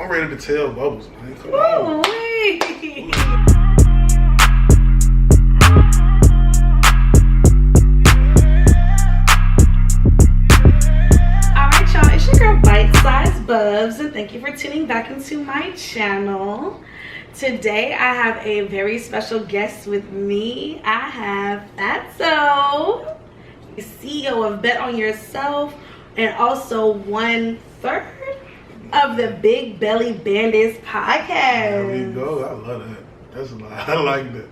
I'm ready to tell Bubblezz, man. Come on. Alright, y'all, it's your girl Bite-Sized Bubs, and thank you for tuning back into my channel. Today I have a very special guest with me. I have Fatso, the CEO of Bet On Yourself, and also 1/3 of the Big Belly Bandits podcast. There we go. I love that. That's a lot. I like that.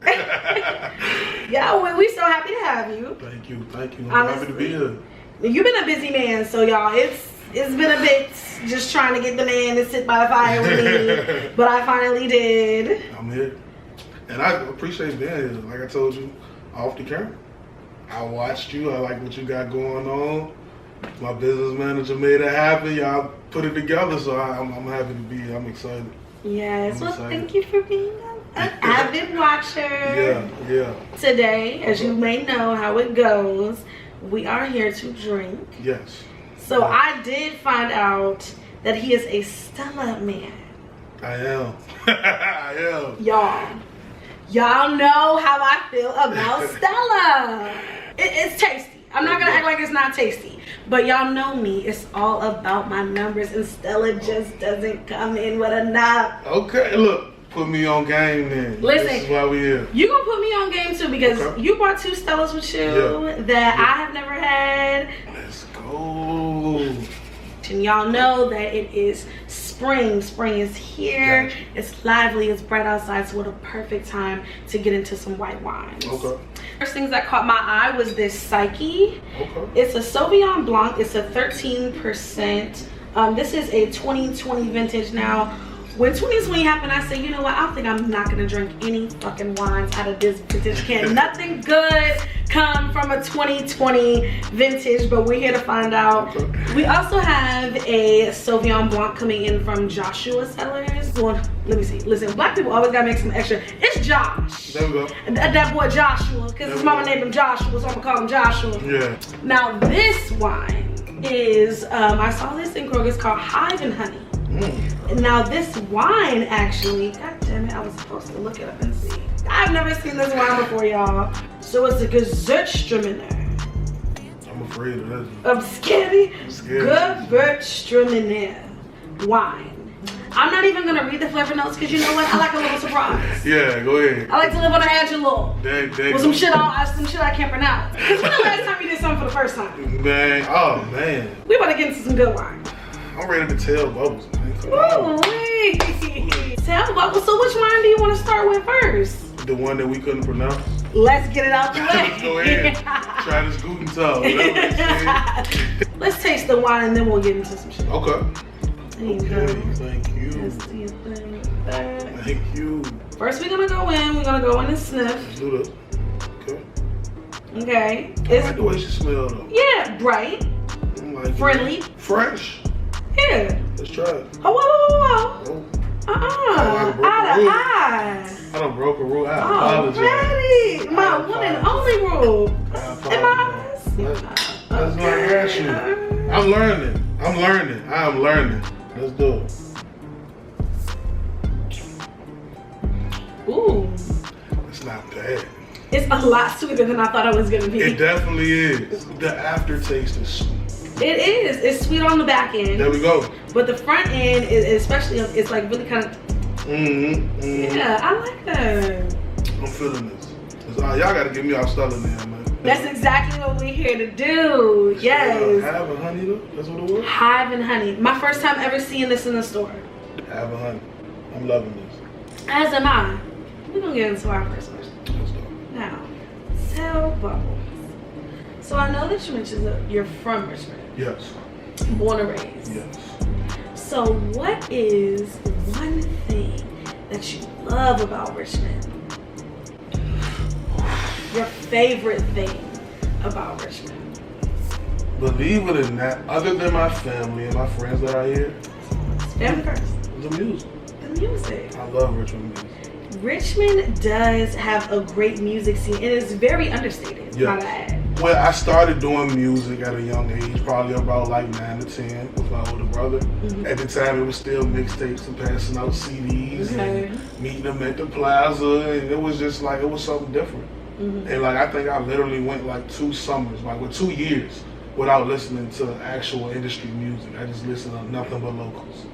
Yeah, we're so happy to have you. Thank you. Thank you. I'm Honestly, happy to be here. You've been a busy man, so y'all, it's been a bit just trying to get the man to sit by the fire with me, but I finally did. I'm here. And I appreciate being here. Like I told you, off the camera. I watched you. I like what you got going on. My business manager made it happen. Y'all put it together, so I'm happy to be here. I'm excited. Yes, well, thank you for being an avid watcher. Yeah. Today, as you may know how it goes, we are here to drink. Yes. So I did find out that he is a Stella man. I am. I am. Y'all know how I feel about Stella. It's tasty. I'm not gonna act like it's not tasty, but y'all know me. It's all about my numbers, and Stella just doesn't come in with enough. Okay, look, put me on game then. Listen, this is why we here. You gonna put me on game too, because you brought 2 Stellas with you that I have never had. Let's go. And y'all know that it is spring. Spring is here. Gotcha. It's lively. It's bright outside. So what a perfect time to get into some white wines. Okay. First things that caught my eye was this Psyche. Okay. It's a Sauvignon Blanc. It's a 13%. This is a 2020 vintage. Now, when 2020 happened, I said, you know what? I think I'm not gonna drink any fucking wines out of this vintage can. Nothing good come from a 2020 vintage, but we're here to find out. Okay. We also have a Sauvignon Blanc coming in from Joshua Cellars. Well, let me see. Listen, black people always gotta make some extra. It's Josh. There we go. That boy Joshua, because his mama named him Joshua, so I'm gonna call him Joshua. Yeah. Now this wine is, I saw this in Kroger's called Hive and Honey. Now this wine actually, god damn it, I was supposed to look it up and see. I've never seen this wine before, y'all. So it's a Gewürztraminer. I'm afraid of that. I'm scared. I'm scared. Gewürztraminer wine. I'm not even gonna read the flavor notes because you know what? I like a little surprise. Yeah, go ahead. I like to live on the edge a little. With some shit I can't pronounce. Because when the last time you did something for the first time? Man, oh man. We about to get into some good wine. I'm ready to tell Bubblezz, man. Come on. Tell Bubblezz. So which wine do you want to start with first? The one that we couldn't pronounce. Let's get it out the way. Let's go ahead. Try this Guten Tag. Let's taste the wine and then we'll get into some shit. Okay. Thank you. Thank you. First we're gonna go in and sniff. Let's do this. Okay. Okay. I like the way she smells though. Yeah, bright. Like friendly. Fresh. Yeah. Let's try it. Oh, whoa. I done broke a rule. I apologize. My one and only rule. I apologize. That's not rational. I'm learning. Let's do it. Ooh. It's not bad. It's a lot sweeter than I thought it was gonna be. It definitely is. The aftertaste is sweet. It is. It's sweet on the back end. There we go. But the front end is, especially, it's like really kind of. Yeah, I like that. I'm feeling this. Y'all gotta get me off Stella now, man. That's exactly what we're here to do. Yes. Hive and Honey though? That's what it was? Hive and Honey. My first time ever seeing this in the store. Hive and Honey. I'm loving this. As am I. We're gonna get into our first question. Let's go. Now, tell Bubblezz. So I know that you mentioned that you're from Richmond. Yes. Born and raised. Yes. So what is one thing that you love about Richmond? Your favorite thing about Richmond? Believe it or not, other than my family and my friends that are here, Family first. the music. The music. I love Richmond music. Richmond does have a great music scene. It is very understated, Yes. might I add. Well, I started doing music at a young age, probably about like 9 to 10 with my older brother. At the time, it was still mixtapes and passing out CDs and meeting them at the plaza, and it was just like, it was something different. And like, I think I literally went like 2 summers, like with 2 years without listening to actual industry music. I just listened to nothing but locals.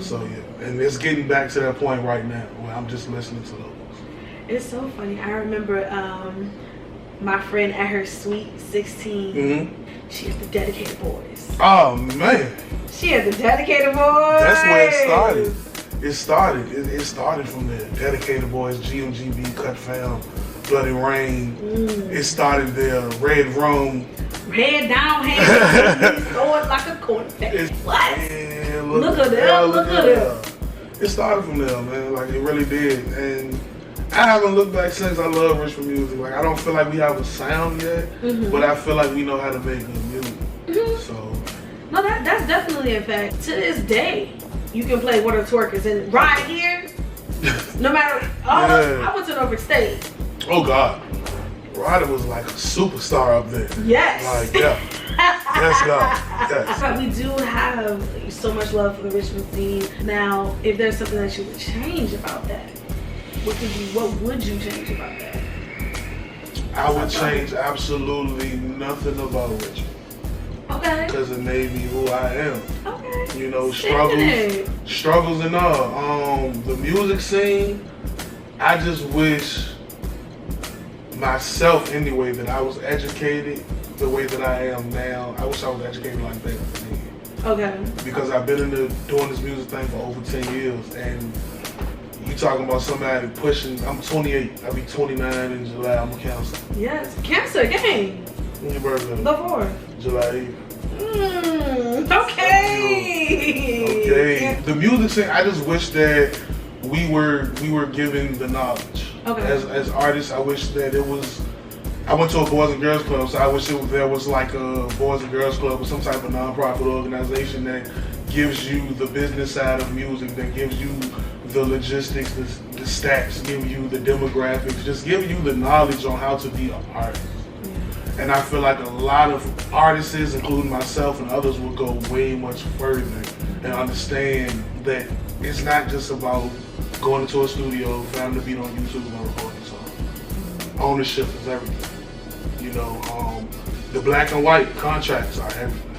So yeah, and it's getting back to that point right now where I'm just listening to locals. It's so funny. I remember my friend at her sweet 16, she had the Dedicated Boys. Oh man. She had the Dedicated Boys. That's where it started. It started from there. Dedicated Boys, GMGB, Cut Fam, Bloody Rain. It started there. Red Room. Head down, hand down, throw it like a cornflake. What? Man, look at that, look at that. It started from there, man. Like, it really did. And I haven't looked back since. I love Richmond music. Like, I don't feel like we have a sound yet, but I feel like we know how to make good music. So. No, that's definitely a fact. To this day, you can play What Are Twerkers and right here, no matter, I went to Norfolk State. Oh God. Ryder was like a superstar up there. Yes. Like, yeah. Yes, God. Yes. But we do have so much love for the Richmond scene. Now, if there's something that you would change about that, what would you change about that? I would change absolutely nothing about Richmond. Okay. Because it made me who I am. Okay. You know, struggles and all. The music scene, I just wish myself anyway that I was educated the way that I am now. I wish I was educated like that then. Okay. Because I've been doing this music thing for over 10 years, and you talking about somebody pushing, I'm 28, I'll be 29 in July, I'm a Cancer. Yes, Cancer, gang. When your birthday? The 4th. July 8th. Okay. The music scene, I just wish that we were given the knowledge. Okay. As artists, I wish that it was. I went to a Boys and Girls Club, so I wish there was like a Boys and Girls Club or some type of nonprofit organization that gives you the business side of music, that gives you the logistics, the stats, give you the demographics, just give you the knowledge on how to be an artist. And I feel like a lot of artists, including myself and others, will go way much further and understand that it's not just about going into a studio, finding the beat on YouTube and recording a song. Ownership is everything. You know, the black and white contracts are everything.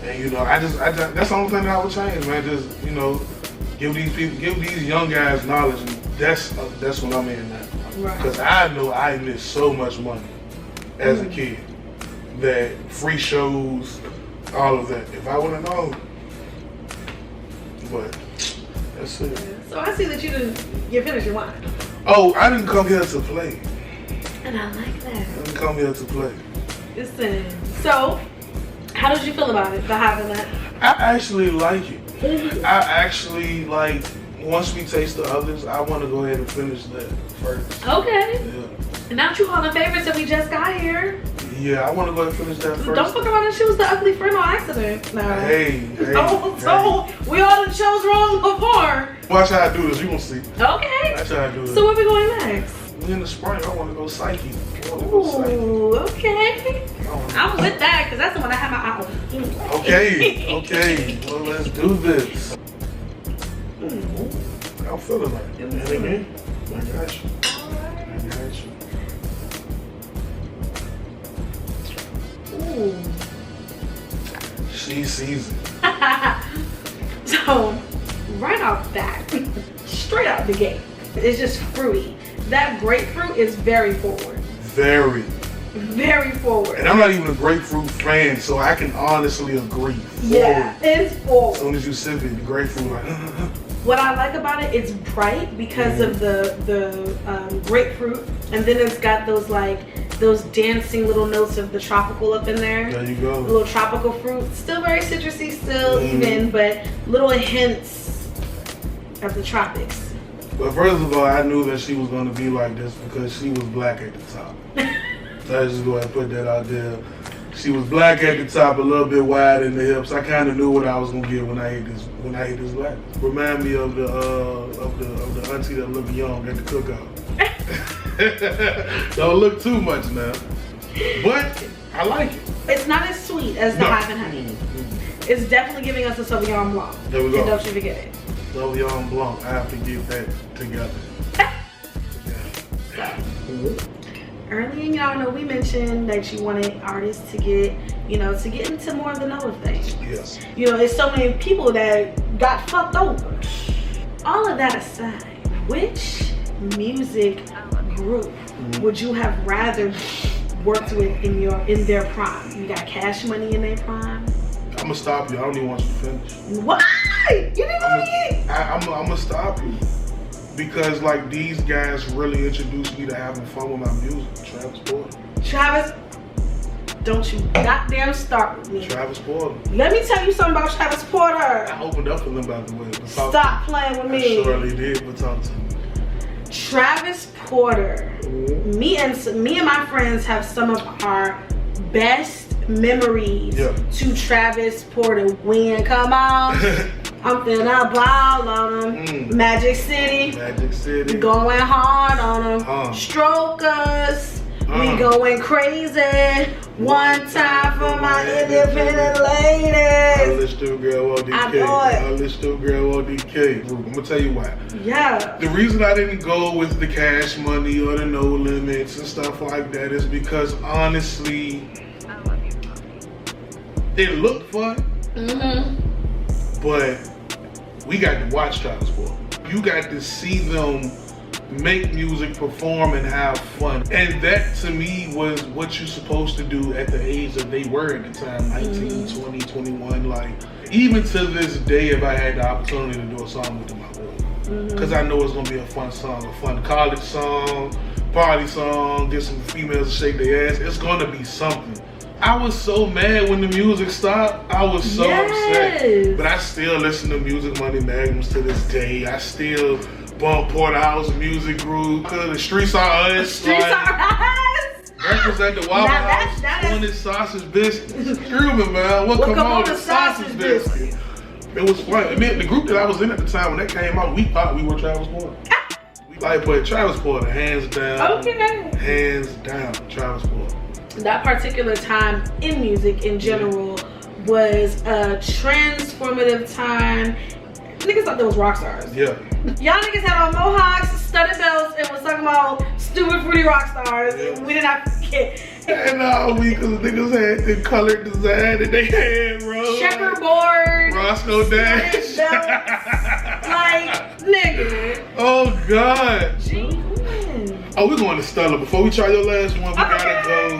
And you know, I just that's the only thing that I would change, man. Just, you know, give these young guys knowledge, and that's what I'm in now. Right. Because I know I missed so much money as a kid, that free shows, all of that. If I would have known, but that's it. So I see that you finished your wine. Oh, I didn't come here to play. And I like that. I didn't come here to play. Listen, so how did you feel about it, for having that? I actually like it. I actually like, once we taste the others, I want to go ahead and finish that first. Okay. Yeah. And not you calling favorites that we just got here. Yeah, I want to go ahead and finish that first. Don't fuck around and choose the ugly friend on accident. No. Hey. We all done chose wrong before. Watch how I do this, you gonna see. Okay. Watch how I do this. So where we going next? In the spring, I want to go Psyche. Ooh, okay. I'm with that, because that's the one I have my eye on. Okay. Well, let's do this. I'm feeling like it. I got you. Ooh. She sees it. So, right off bat, straight out the gate, it's just fruity. That grapefruit is very forward. Very forward. And I'm not even a grapefruit fan, so I can honestly agree. Yeah, it's forward. As soon as you sip it, the grapefruit like. What I like about it, it's bright because of the grapefruit, and then it's got those dancing little notes of the tropical up in there. There you go. Little tropical fruit, still very citrusy, still even, but little hints of the tropics. But first of all, I knew that she was going to be like this because she was black at the top. So I just go ahead and put that out there. She was black at the top, a little bit wide in the hips. I kind of knew what I was gonna get when I ate this. Black. Remind me of the auntie that looked young at the cookout. Don't look too much now. But I like it. It's not as sweet as the Hive and Honey. It's definitely giving us a Sauvignon Blanc. There we go. And don't you forget it. Sauvignon Blanc. I have to get that together. Earlier, y'all know we mentioned that you wanted artists to get, to get into more of the know of things. Yes. There's so many people that got fucked over. All of that aside, which music group would you have rather worked with in their prime? You got Cash Money in their prime? I'm gonna stop you. I don't even want you to finish. Why? You didn't know me. I'm gonna stop you. Because like these guys really introduced me to having fun with my music. Travis Porter. Travis, don't you goddamn start with me. Travis Porter. Let me tell you something about Travis Porter. I opened up for them, by the way. Stop playing with me. I surely did, but talk to me. Travis Porter. Me and my friends have some of our best memories to Travis Porter. When come on, I'm finna ball on him. Magic City. Going hard on him. Stroke us. We going crazy. One time for my independent ladies. I listen to a girl on DK. I know it. I listen to a girl on DK. I'm gonna tell you why. Yeah. The reason I didn't go with the Cash Money or the No Limits and stuff like that is because honestly, it looked fun. But we got to watch Travis Porter. You got to see them make music, perform, and have fun. And that to me was what you're supposed to do at the age that they were at the time, 19, 20, 21. Like, even to this day, if I had the opportunity to do a song with them, I would. Because I know it's going to be a fun song, a fun college song, party song, get some females to shake their ass. It's going to be something. I was so mad when the music stopped. I was so upset. But I still listen to Music Money Magnums to this day. I still bump Porterhouse Music Group. The Streets Are Us. Streets Are Us. Breakfast at the Waffle House. On this sausage biscuit. Screw me, man. What come on the sausage biscuit? It was fun. I mean, the group that I was in at the time when that came out, we thought we were Travis Porter. But Travis Porter, hands down. Okay. Hands down, Travis Porter. That particular time in music in general was a transformative time. Niggas thought they was rock stars. Yeah. Y'all niggas had on mohawks, studded belts, and was talking about stupid fruity rock stars. Yeah. We did not forget. And because niggas had the colored design that they had, bro. Checkerboard. Roscoe Dash. Like, nigga. Oh, God. Gee. Oh, we're going to Stella. Before we try your last one,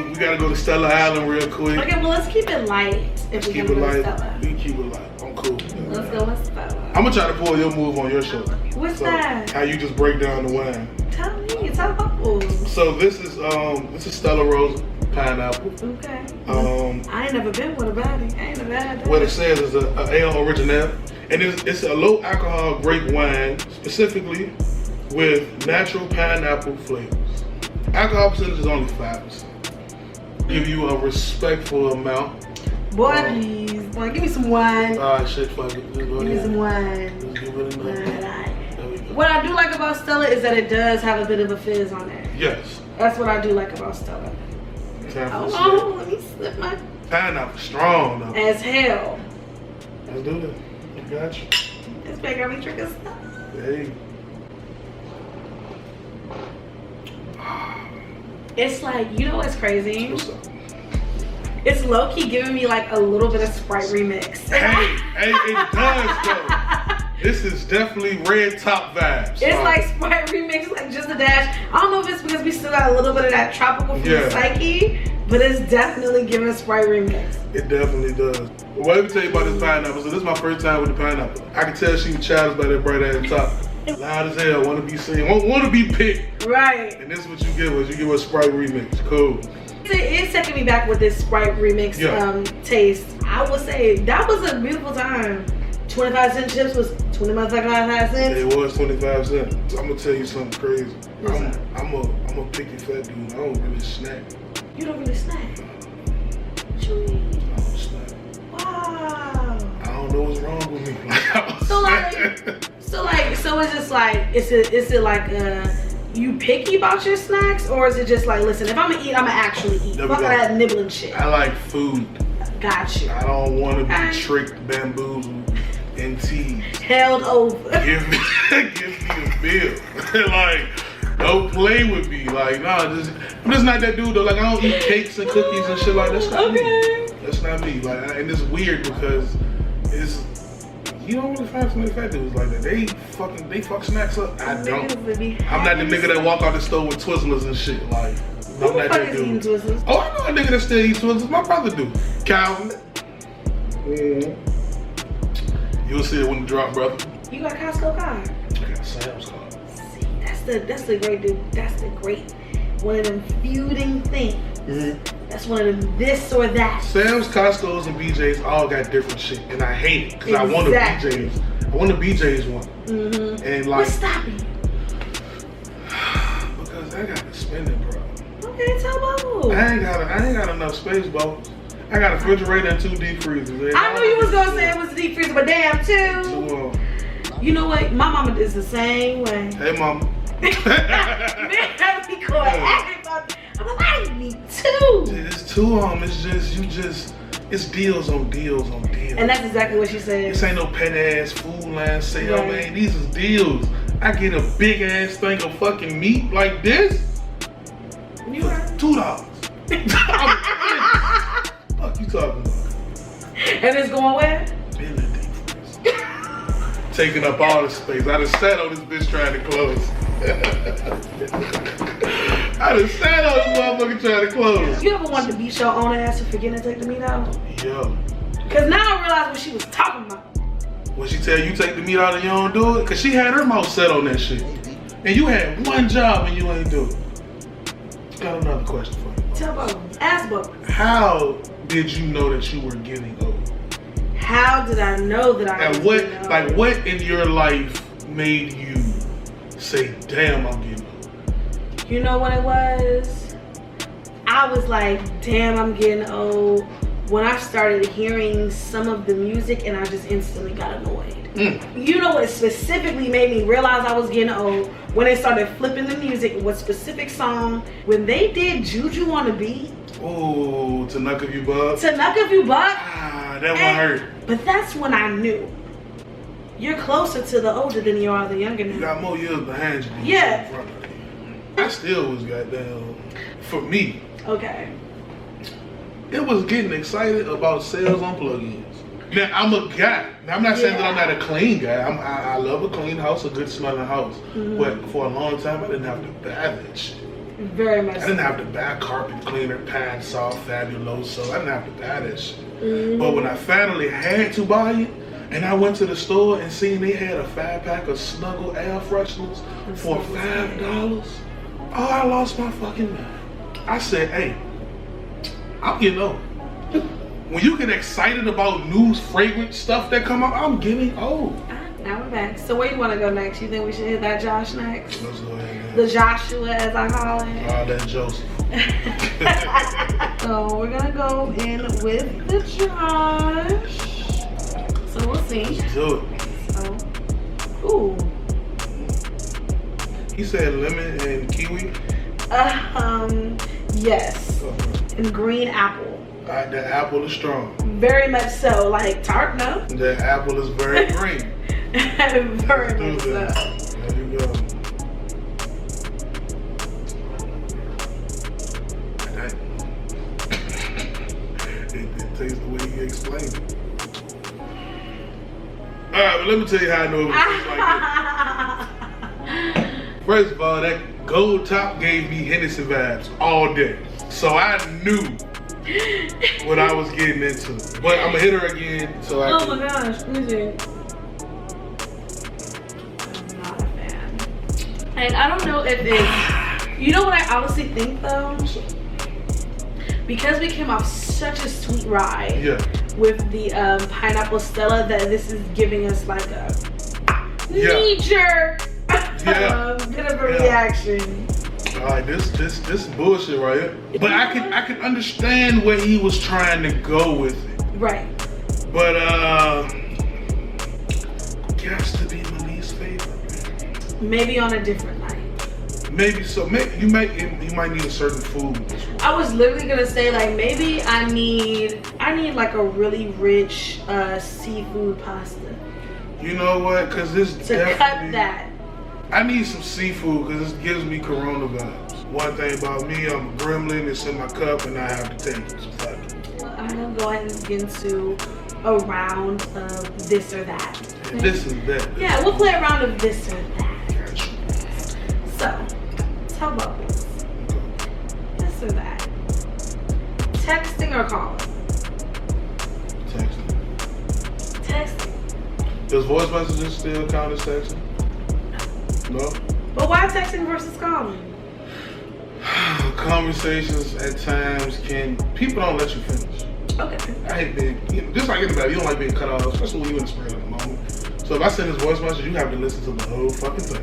we gotta go to Stella Island real quick. Okay, well let's keep it light. If we keep it light. We keep it light. I'm cool. Let's go with Stella. I'm gonna try to pull your move on your show. What's that? How you just break down the wine. Tell me. Tell Bubblezz. So this is Stella Rosa pineapple. Okay. I ain't never been with a body. I ain't never had that. What it says is a Ale Original, and it's a low alcohol grape wine, specifically with natural pineapple flavors. Alcohol percentage is only 5%. Give you a respectful amount. Boy, please. Boy, give me some wine. Shit, fuck it. Give me some wine. Let's give it enough. What I do like about Stella is that it does have a bit of a fizz on it. Yes. That's what I do like about Stella. Oh, let me slip my... Pineapple strong, though. As hell. Let's do it. I got you. This bag got me drinking stuff. Hey. It's like, you know what's crazy? What's up? It's low-key giving me like a little bit of Sprite remix. Hey, it does though. This is definitely Red Top vibes. It's like Sprite remix, like just a dash. I don't know if it's because we still got a little bit of that tropical fruit psyche, but it's definitely giving a Sprite remix. It definitely does. Well, let me tell you about this pineapple. So this is my first time with the pineapple. I can tell she was childish by that bright ass top. Loud as hell, want to be seen, want to be picked. Right. And this is what you give us. You give us Sprite remix. Cool. It's taking me back with this Sprite remix taste. I would say that was a beautiful time. 25-cent chips was 25 cents. It was 25 cents. So I'm gonna tell you something crazy. I'm a picky fat dude. I don't really snack. You don't really snack? What you mean? I don't snack. Wow. I don't know what's wrong with me. So it's just like, is it like you picky about your snacks, or is it just like, listen, if I'm gonna eat, I'm gonna actually eat? Fuck all that nibbling shit. I like food. Got you. I don't want to be tricked, bamboozled, and teased. Held over. Give me a bill. Like, don't play with me. Like, nah, I'm just not that dude though. Like, I don't eat cakes and cookies and shit like that. That's not me. That's not me. Like, and it's weird because you don't really find so many fat dudes like that. They fuck snacks up. I don't. I'm not the nigga that walk out the store with Twizzlers and shit. Like, I'm not that dude. Oh, I know a nigga that still eats Twizzlers. My brother do. Calvin. You'll see it when it drop, brother. You got a Costco card? I got a Sam's card. See, that's the great dude. That's the great one of them feuding things. That's one of them this or that. Sam's, Costco's, and BJ's all got different shit, and I hate it because I want a BJ's. I want a BJ's one. And like, what's stopping you? Because I got to spend it, bro. Okay, tell Bubble. I ain't got enough space, bro. I got a refrigerator and 2 deep freezers. I knew you was gonna say it was a deep freezer, but damn, 2. You know what? My mama is the same way. Hey, mama. Man, I be going acting about. I'm like, I need 2. It's 2 of them. It's just, it's deals on deals on deals. And that's exactly what she said. This ain't no pet ass food line sale, man. These is deals. I get a big ass thing of fucking meat like this for $2. Fuck you talking about? And it's going where? In the deep freeze. Taking up all the space. I done sat on this bitch trying to close. I done sat on this motherfucker trying to close. You ever wanted to beat your own ass for forgetting to take the meat out? Yeah. Cause now I realize what she was talking about. When she tell you take the meat out and you don't do it? Cause she had her mouth set on that shit. And you had one job and you ain't do it. Got another question for you. Tell Bubba. Ask Bubba. How did you know that you were getting old? How did I know that I was getting old? Like what in your life made you say, damn, I'm getting old? You know what it was? I was like, damn, I'm getting old when I started hearing some of the music and I just instantly got annoyed. You know what specifically made me realize I was getting old? When they started flipping the music, what specific song? When they did Juju on the beat. Ooh, To Knuck If You Buck. To Knuck If You Buck. Ah, that one hurt. But that's when I knew. You're closer to the older than you are the younger now. You got more years behind you than you Yeah. in front of you. I still was goddamn, for me, Okay. it was getting excited about sales on plugins. Now, I'm a guy. Now, I'm not saying that I'm not a clean guy. I love a clean house, a good smelling house. But for a long time, I didn't have to buy that shit. Very much. I didn't have to buy carpet cleaner, pine saw, Fabuloso. I didn't have to buy that shit. But when I finally had to buy it, and I went to the store and seen they had a 5-pack of Snuggle air fresheners for $5, oh, I lost my fucking mind. I said, hey, I'm getting old. When you get excited about new fragrance stuff that come out, I'm getting old. Now we're back. So where you want to go next? You think we should hit that Josh next? Let's go ahead. The Joshua, as I call it. Oh, that Joseph. So we're gonna go in with the Josh. So we'll see. Let's do it. So, ooh. He said lemon and kiwi. Yes. And green apple. The apple is strong. Very much so. Like tart, no? The apple is very green. Very much so. There you go. It tastes the way you explained it. Alright, well let me tell you how I know it was tastes like this. First of all, that gold top gave me Hennessy vibes all day. So I knew what I was getting into. But I'm gonna hit her again so I Oh my gosh, let me see. I'm not a fan. And I don't know if it's, you know what I honestly think though? Because we came off such a sweet ride with the pineapple Stella that this is giving us like a knee-jerk bit of a reaction. Alright, this bullshit right here. But I can understand where he was trying to go with it. Right. But has to be my least favorite. Maybe on a different night. Maybe so. Maybe you might need a certain food. I was literally gonna say like maybe I need like a really rich seafood pasta. You know what? Because this to cut that. I need some seafood because this gives me Corona vibes. One thing about me, I'm a gremlin. It's in my cup and I have to take it. So fuck it. Well, I'm gonna go ahead and get into a round of this or that. And this is that. Yeah, we'll play a round of this or that. Gotcha. So, tell Bubblezz. This or that. Texting or calling? Texting. Texting. Does voice messages still count as texting? No? But why texting versus calling? Conversations at times people don't let you finish. Okay. I hate being, just like anybody, you don't like being cut off, especially when you're in the spirit of the moment. So if I send this voice message, you have to listen to the whole fucking thing.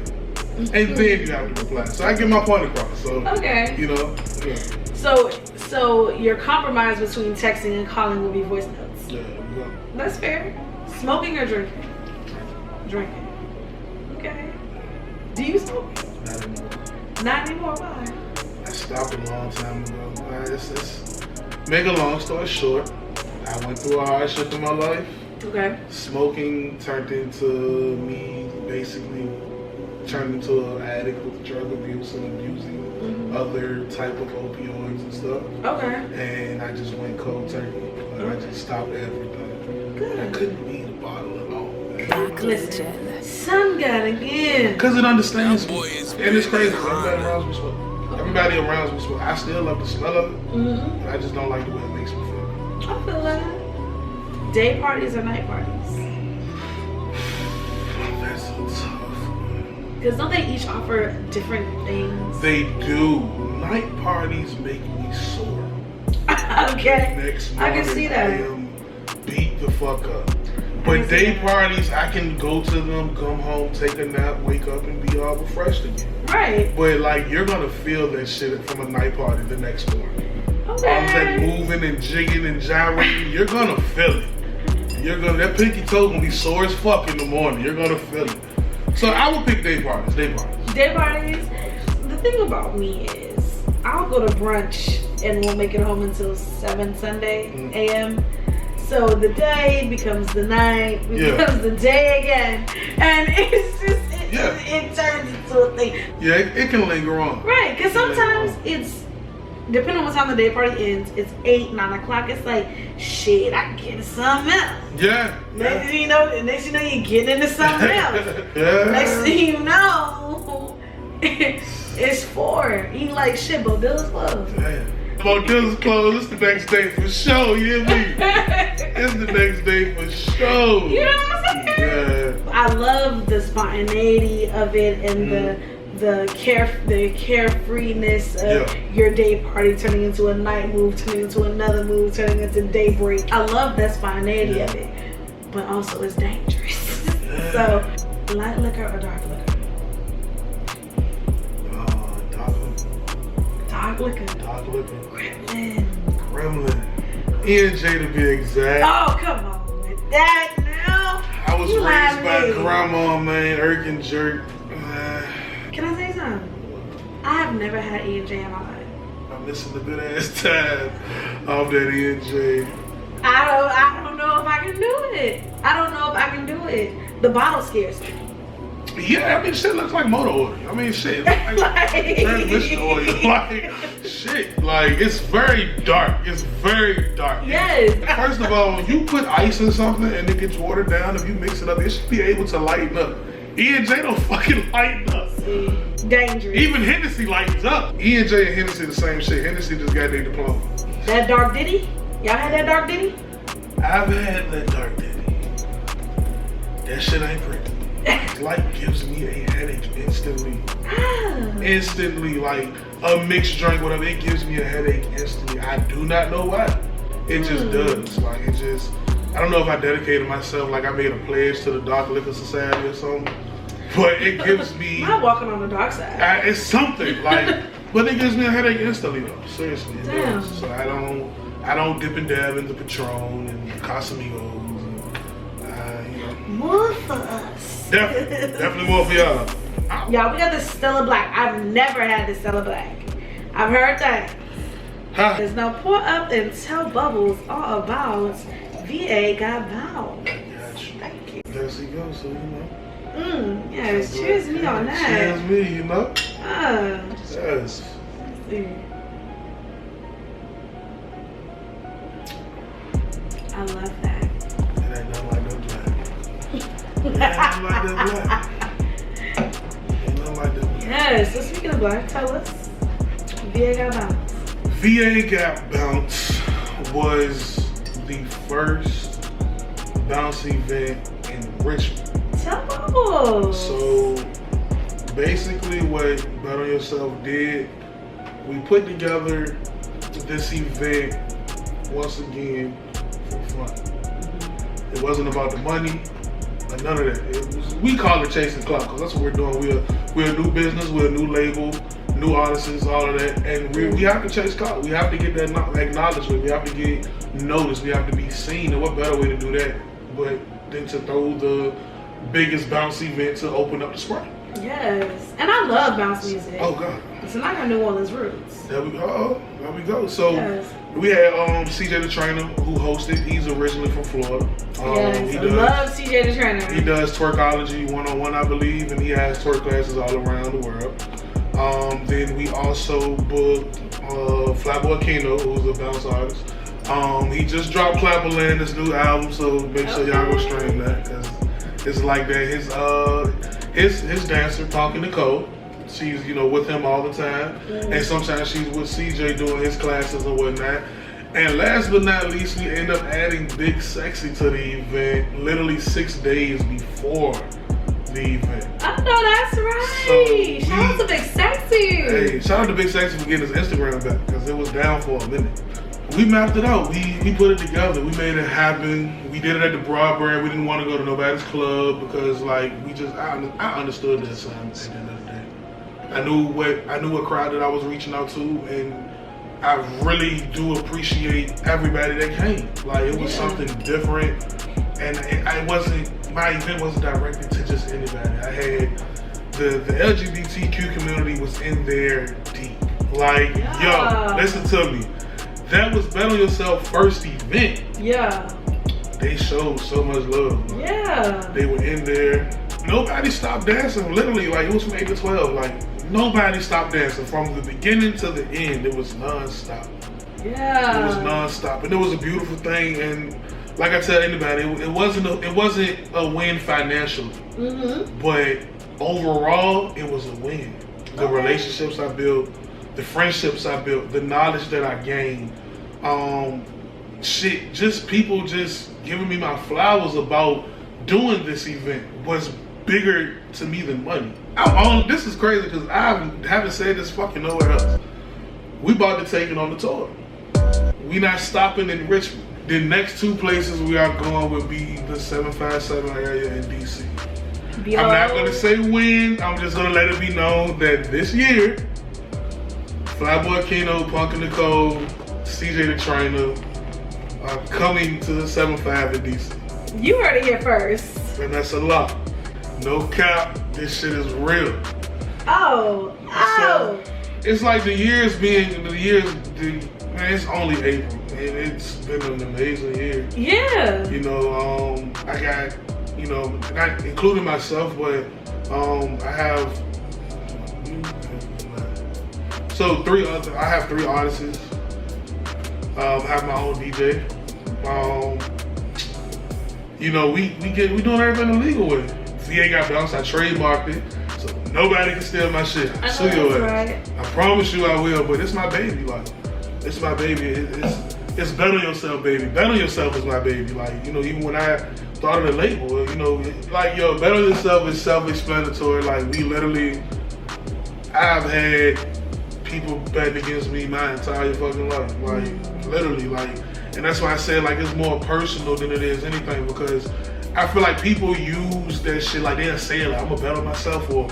And then you have to reply. So I get my point across. So, okay. You know, yeah. So your compromise between texting and calling will be voice notes. Yeah, that's fair. Smoking or drinking? Drinking. Okay. Do you smoke? Not anymore. Not anymore. Why? I stopped a long time ago. Make a long story short, I went through a hardship in my life. Okay. Smoking turned into me basically turned into an addict with drug abuse and abusing other type of opioids and stuff. Okay. And I just went cold turkey. Like, I just stopped everything. Good. I couldn't leave the bottle alone. Listen, sun gun again. Because it understands me. And it's crazy. Everybody around me smoke. Everybody around me smoke. I still love the smell of it. But I just don't like the way it makes me feel. I feel that. Day parties or night parties? That's so tough. Because don't they each offer different things? They do. Night parties make me sore. Okay. Next morning, I can see that. I am beat the fuck up. But day parties, I can go to them, come home, take a nap, wake up, and be all refreshed again. Right. But like, you're gonna feel that shit from a night party the next morning. Okay. I was like moving and jigging and gyrating. You're gonna feel it. That pinky toe gonna be sore as fuck in the morning. You're gonna feel it. So I would pick day parties. Day parties. Day parties. The thing about me is, I'll go to brunch and we'll make it home until 7 Sunday a.m. So the day becomes the night, becomes the day again, and it's just it turns into a thing. Yeah, it can linger on. Right, because sometimes it's depending on what time the day party ends. It's 8, 9 o'clock. It's like shit. I can get into something else. Yeah. Next thing you know, you're getting into something else. Next thing you know, it's 4. You like shit, Bubblezz closed. Damn. Bubblezz closed. It's the next day for sure. You hear me? It's the next day for sure. You know what I'm saying? Yeah. I love the spontaneity of it and the carefreeness of your day party turning into a night move, turning into another move, turning into daybreak. I love that spontaneity of it, but also it's dangerous. So, light liquor or dark liquor? Dark liquor. Dark liquor. Gremlin. E&J to be exact. Oh, come on with that now. I was raised by grandma, man. Irk and jerk. Can I say something? I have never had E&J in my life. I'm missing a good ass time of that E&J. I don't know if I can do it. I don't know if I can do it. The bottle scares me. Yeah, I mean, shit looks like motor oil. I mean, shit, like transmission oil. Like, shit, like, it's very dark. It's very dark. Yes. First of all, when you put ice in something and it gets watered down, if you mix it up, it should be able to lighten up. E&J don't fucking lighten up. See, dangerous. Even Hennessy lightens up. E&J and Hennessy the same shit. Hennessy just got their diploma. That dark ditty? Y'all had that dark ditty? I've had that dark ditty. That shit ain't pretty. Like gives me a headache instantly. Instantly, like a mixed drink, whatever, it gives me a headache instantly. I do not know why. It just does. Like it just, I don't know if I dedicated myself, like I made a pledge to the Dark Liquor Society or something. But it gives me. I'm walking on the dark side. It's something like, but it gives me a headache instantly though. Seriously, it Damn. does. So I don't dip and dab into Patron and Casamigos. And, More for us. Definitely more for y'all. Y'all, we got the Stella Black. I've never had the Stella Black. I've heard that. Huh? There's no pour up and tell Bubbles all about VA got bound. Thank you. There she goes, so you know. Yes, cheers me on that. Cheers me, you know. Yes. Yes. I love that. It ain't nothing like no black. It ain't nothing like that black. Ain't nothing like that black. Yes, so speaking of black, tell us. VA got bounced. VA Got Bounce was the first bounce event in Richmond. Tell Bubbles. So basically what Bet On Yourself did, we put together this event once again for fun. It wasn't about the money or none of that. It was, we call it chasing clout because that's what we're doing. We're a new business, we're a new label, new artists, all of that, and we have to chase clout. We have to get that acknowledgement. We have to get noticed. We have to be seen. And what better way to do that but than to throw the biggest bounce event to open up the spring? Yes, and I love bounce music. Oh God! So I got New Orleans roots. There we go. There we go. So yes. We had CJ the Trainer who hosted. He's originally from Florida. Yes, I love CJ the Trainer. He does twerkology 101, I believe, and he has twerk classes all around the world. Then we also booked Flatboy Kino, who's a bounce artist. He just dropped Clapperland, his new album, so make sure y'all go stream that because it's like that. His dancer, Talking Nicole, she's with him all the time, and sometimes she's with CJ doing his classes and whatnot. And last but not least, we end up adding Big Sexy to the event literally 6 days before the event. I know that's right. So shout out to Big Sexy. Hey, shout out to Big Sexy for getting his Instagram back because it was down for a minute. We mapped it out. We put it together. We made it happen. We did it at the Broadway. We didn't want to go to nobody's club because I understood the assignment at the end of the day. I knew what crowd that I was reaching out to, and I really do appreciate everybody that came. Like it was something different, and my event wasn't directed to just anybody. I had the LGBTQ community was in there deep. Like, yo, listen to me. That was Bet On Yourself first event. Yeah. They showed so much love. Yeah. They were in there. Nobody stopped dancing. Literally, like it was from 8 to 12. Like nobody stopped dancing from the beginning to the end. It was nonstop. Yeah. It was nonstop, and it was a beautiful thing. And like I tell anybody, it wasn't a win financially, but overall, it was a win. The relationships I built, the friendships I built, the knowledge that I gained, just people just giving me my flowers about doing this event was bigger to me than money. This is crazy because I haven't said this fucking nowhere else. We about to take it on the tour. We not stopping in Richmond. The next 2 places we are going will be the 757 area in DC. I'm not going to say when. I'm just going to let it be known that this year, Flatboy Kino, Punk Nicole, CJ the Trainer are coming to the 75 in DC. You heard it here first. And that's a lot. No cap, this shit is real. Oh. So, it's like man, it's only April, and it's been an amazing year. Yeah. I got, not including myself, but I have, I have 3 artists. I have my own DJ. We doing everything the legal way. VA Got Bounced, I trademarked it, so nobody can steal my shit. Sue your ass. Right. I promise you I will, but it's my baby. Like, it's my baby. It's Bet On Yourself, baby. Bet On Yourself is my baby. Like, even when I started a label, Bet On Yourself is self-explanatory. Like, I've had people bet against me my entire fucking life. Like, literally, and that's why I said, it's more personal than it is anything, because I feel like people use that shit, they'll say it, I'm gonna bet on myself, but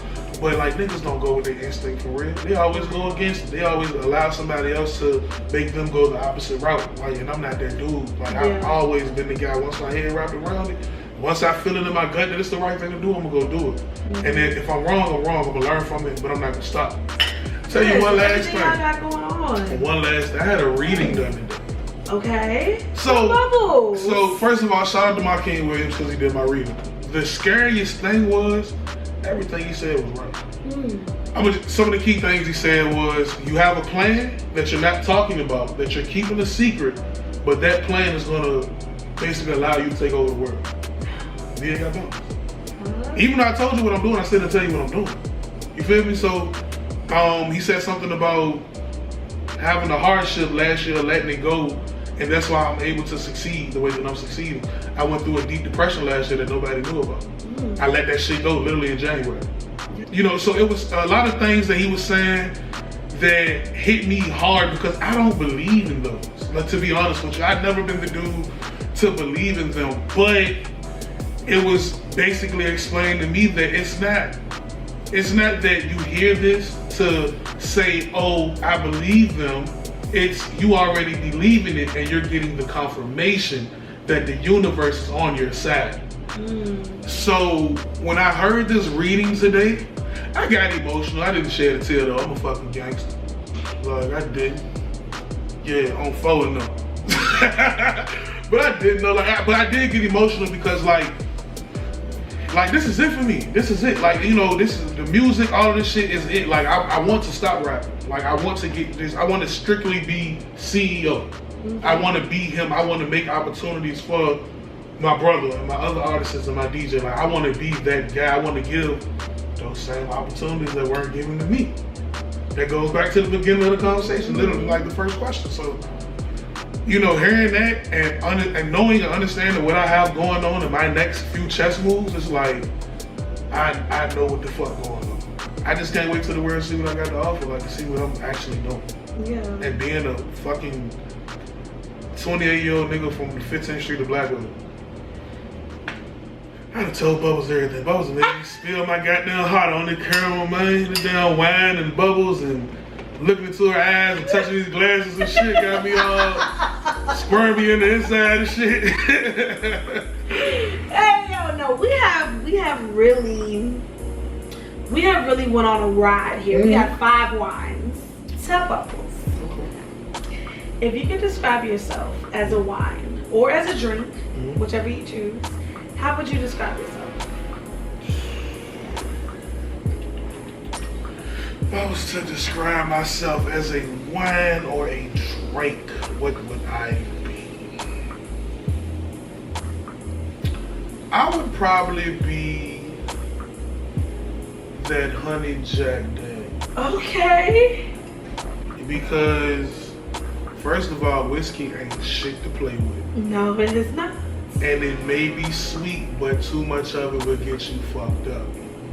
niggas don't go with their instinct for real. They always go against it. They always allow somebody else to make them go the opposite route. And I'm not that dude. I've always been the guy, once my head wrapped around it, Once I feel it in my gut that it's the right thing to do, I'm gonna go do it. And then if I'm wrong, I'm wrong. I'm gonna learn from it, but I'm not gonna stop. Tell you one last thing. Got going on. One last thing. I had a reading done today. Okay. So Bubblezz. So first of all, shout out to my King Williams because he did my reading. The scariest thing was everything he said was right. Some of the key things he said was you have a plan that you're not talking about, that you're keeping a secret, but that plan is gonna basically allow you to take over the world. Then got done. Even though I told you what I'm doing, I still didn't tell you what I'm doing. You feel me? So he said something about having a hardship last year, letting it go, and that's why I'm able to succeed the way that I'm succeeding. I went through a deep depression last year that nobody knew about. I let that shit go literally in January. You know, so it was a lot of things that he was saying that hit me hard because I don't believe in those. Like, to be honest with you, I've never been the dude to believe in them, but it was basically explained to me that it's not that you hear this to say, oh, I believe them. It's you already believe in it and you're getting the confirmation that the universe is on your side. So when I heard this reading today, I got emotional. I didn't shed a tear though. I'm a fucking gangster. Like, I didn't. Yeah, on phone no. But I didn't know. But I did get emotional because like this is it for me. This is it. Like, you know, this is the music. All of this shit is it. Like, I want to stop rapping. Like, I want to get this. I want to strictly be CEO. I want to be him. I want to make opportunities for my brother and my other artists and my DJ. Like, I want to be that guy. I want to give those same opportunities that weren't given to me. That goes back to the beginning of the conversation, literally like the first question. So, you know, hearing that and knowing and understanding what I have going on in my next few chess moves, it's like, I know what the fuck going on. I just can't wait till the world see what I got to offer, like to see what I'm actually doing. Yeah. And being a fucking 28-year-old nigga from the 15th Street of Blackwood. I done told Bubblezz everything. Bubblezz made me spill my goddamn heart on the caramel, man. The damn wine and Bubblezz and looking into her eyes and touching these glasses and shit got me all squirmy in the inside and shit. Hey, yo, no, we have really went on a ride here. We got 5 wines. Tell Bubblezz, if you could describe yourself as a wine or as a drink, whichever you choose, how would you describe yourself? If I was to describe myself as a wine or a drink, what would I be? I would probably be that honey Jack Daniels. Okay. Because, first of all, whiskey ain't shit to play with. No, it is not. And it may be sweet, but too much of it will get you fucked up.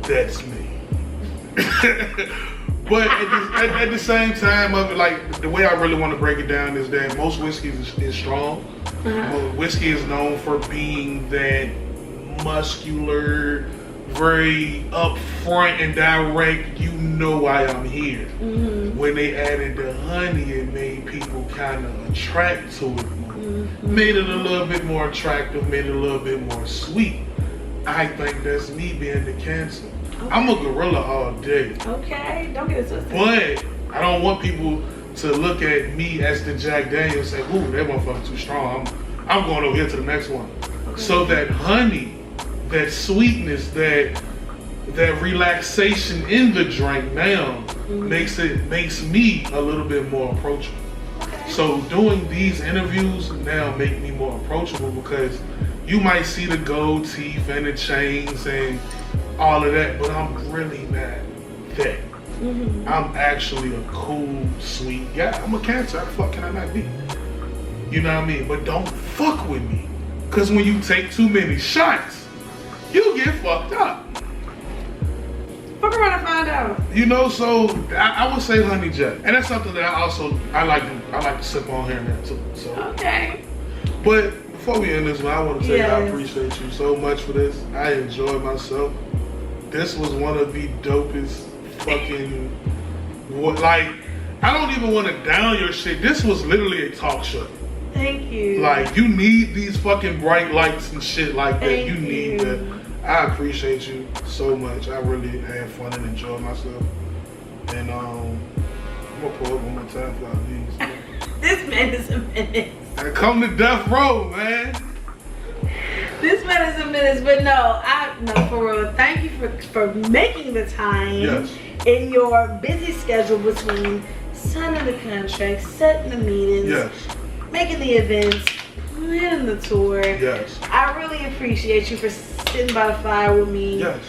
That's me. But at the same time, like, the way I really want to break it down is that most whiskey is strong. Whiskey is known for being that muscular, very upfront and direct, you know why I'm here. When they added the honey, it made people kind of attract to it more. Made it a little bit more attractive, made it a little bit more sweet. I think that's me being the Cancer. Okay. I'm a gorilla all day. Okay, don't get it twisted. But I don't want people to look at me as the Jack Daniels and say, ooh, that motherfucker too strong. I'm going over here to the next one. Okay. So that honey, that sweetness, that relaxation in the drink now makes me a little bit more approachable. Okay. So doing these interviews now make me more approachable because you might see the gold teeth and the chains and all of that, but I'm really not that. I'm actually a cool, sweet guy. I'm a Cancer. How the fuck can I not be? You know what I mean? But don't fuck with me. Because when you take too many shots, you get fucked up. Fuck around and find out. You know, so I would say honey jack. And that's something that I like to sip on here and there too. So. Okay. But before we end this one, I want to tell you I appreciate you so much for this. I enjoyed myself. This was one of the dopest fucking, like, I don't even want to down your shit. This was literally a talk show. Thank you. Like, you need these fucking bright lights and shit like that. Thank You need that. I appreciate you so much. I really had fun and enjoyed myself. And I'm gonna pull up one more time for all these. This man is a menace. I come to death row, man. This man is a menace, but no, for real. Thank you for making the time in your busy schedule between signing the contract, setting the meetings, making the events, planning the tour. Yes. I really appreciate you for sitting by the fire with me. Yes.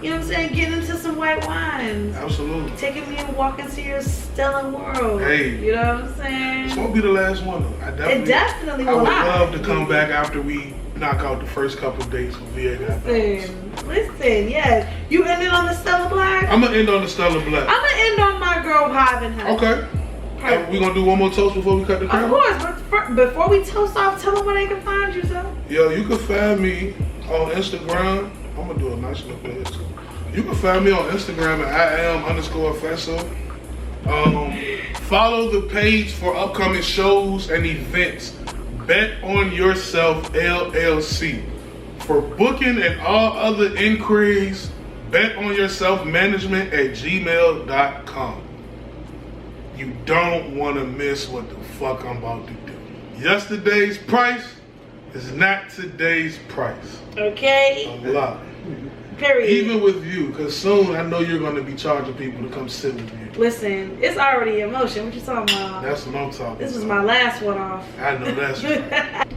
You know what I'm saying? Getting into some white wines. Absolutely. Taking me and walking to your stellar world. Hey. You know what I'm saying? This won't be the last one though. I definitely will would not. love to come back after we knock out the first couple of dates with VA. Listen, yes. You ended on the Stella Black? I'm gonna end on the Stella Black. I'm gonna end on my girl Robin Hood. Okay. We gonna do one more toast before we cut the camera? Of course, but before we toast off, tell them where they can find you, so. Yo, you can find me on Instagram. I'm gonna do a nice look at this. You can find me on Instagram at @IAM_offensive. Follow the page for upcoming shows and events. Bet on Yourself LLC. For booking and all other inquiries, betonyourselfmanagement@gmail.com. You don't want to miss what the fuck I'm about to do. Yesterday's price is not today's price. Okay. A lot. Period. Even with you, because soon I know you're going to be charging people to come sit with you. Listen, it's already in motion. What you talking about? That's what I'm talking about. This was my last one off. I know that's right.